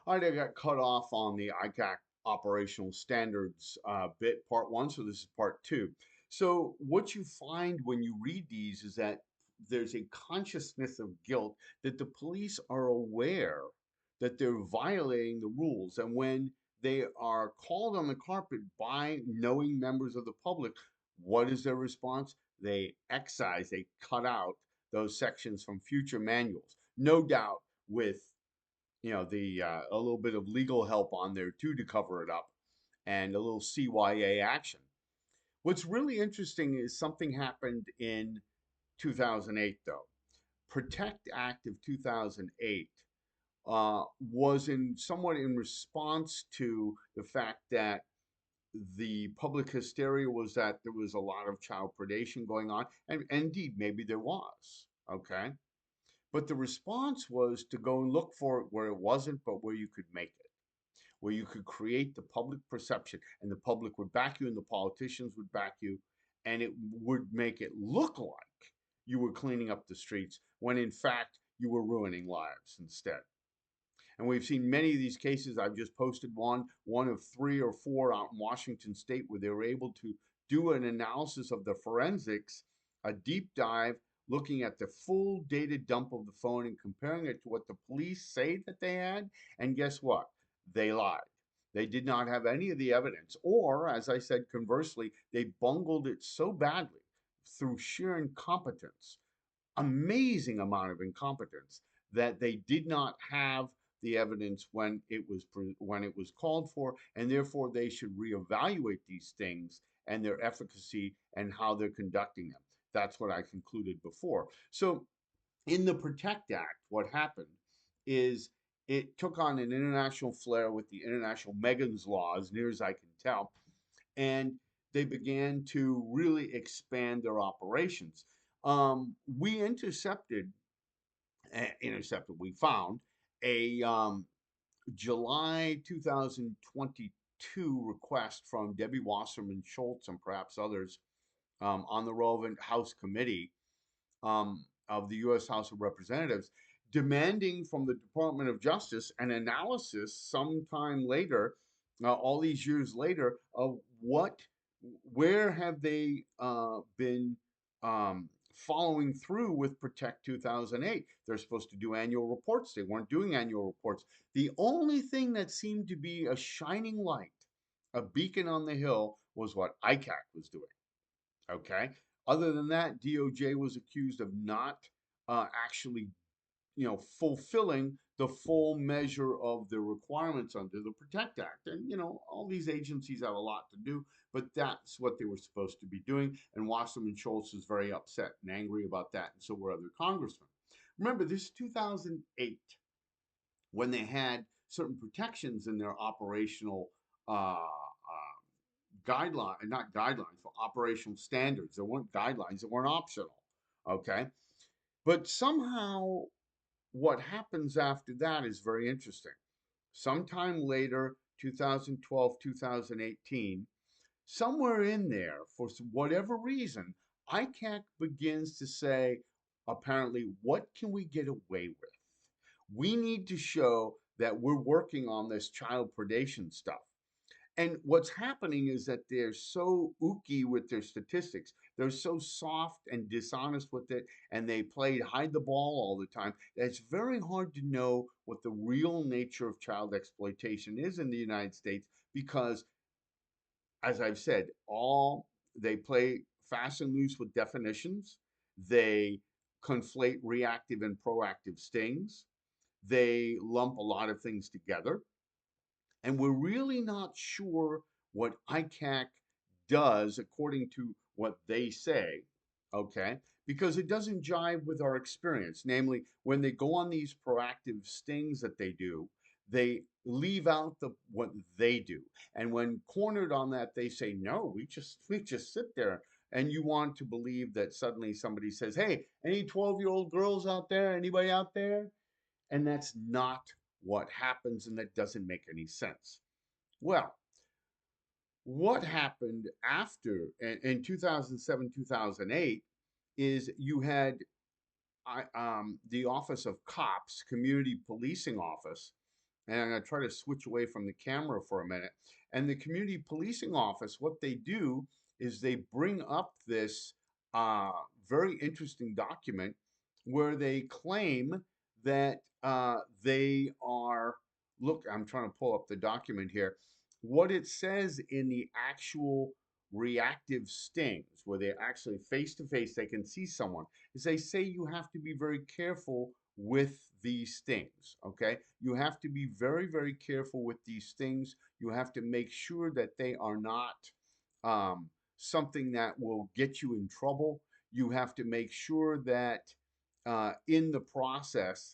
All right, I got cut off on the ICAC operational standards bit, part one. So this is part two. So what you find when you read these is that there's a consciousness of guilt that the police are aware that they're violating the rules. And when they are called on the carpet by knowing members of the public, what is their response? They excise, they cut out those sections from future manuals. No doubt with the a little bit of legal help on there too to cover it up, and a little CYA action. What's really interesting is something happened in 2008 though. Protect Act of 2008 was in somewhat in response to the fact that the public hysteria was that there was a lot of child predation going on, and indeed maybe there was. Okay, but the response was to go and look for it where it wasn't, but where you could make it, where you could create the public perception, and the public would back you, and the politicians would back you, and it would make it look like you were cleaning up the streets when in fact you were ruining lives instead. And we've seen many of these cases. I've just posted one of three or four out in Washington state where they were able to do an analysis of the forensics, a deep dive, looking at the full data dump of the phone and comparing it to what the police say that they had. And guess what? They lied. They did not have any of the evidence. Or, as I said, conversely, they bungled it so badly through sheer incompetence, amazing amount of incompetence, that they did not have the evidence when it was called for, and therefore they should reevaluate these things and their efficacy and how they're conducting them. That's what I concluded before. So in the Protect Act, what happened is it took on an international flair with the International Megan's Law, as near as I can tell, and they began to really expand their operations. We we found a July 2022 request from Debbie Wasserman Schultz and perhaps others on the relevant House committee of the U.S. House of Representatives, demanding from the Department of Justice an analysis sometime later, all these years later, of where have they been following through with Protect 2008. They're supposed to do annual reports. They weren't doing annual reports. The only thing that seemed to be a shining light, a beacon on the hill, was what ICAC was doing. Okay. Other than that, DOJ was accused of not actually, fulfilling the full measure of the requirements under the Protect Act. And, all these agencies have a lot to do, but that's what they were supposed to be doing. And Wasserman Schultz is very upset and angry about that. And so were other congressmen. Remember, this is 2008 when they had certain protections in their operational guideline, not guidelines, for operational standards. There weren't guidelines, they weren't optional. Okay. But somehow what happens after that is very interesting. Sometime later, 2012, 2018, somewhere in there, for whatever reason, ICAC begins to say, apparently, what can we get away with? We need to show that we're working on this child predation stuff. And what's happening is that they're so ooky with their statistics. They're so soft and dishonest with it, and they play hide the ball all the time. That it's very hard to know what the real nature of child exploitation is in the United States because, as I've said, all they play fast and loose with definitions. They conflate reactive and proactive stings. They lump a lot of things together, and we're really not sure what ICAC does according to what they say, okay? Because it doesn't jive with our experience. Namely, when they go on these proactive stings that they do, they leave out what they do. And when cornered on that, they say, no, we just sit there. And you want to believe that suddenly somebody says, hey, any 12-year-old girls out there? Anybody out there? And that's not what happens, and that doesn't make any sense. Well, what happened after in 2007, 2008 is you had the Office of Cops, Community Policing Office, and I'm going to try to switch away from the camera for a minute. And the community policing office, what they do is they bring up this uh, very interesting document where they claim that they are, look, I'm trying to pull up the document here. What it says in the actual reactive stings, where they're actually face to face, they can see someone, is they say you have to be very careful with these things. Okay, you have to be very, very careful with these things. You have to make sure that they are not something that will get you in trouble. You have to make sure that in the process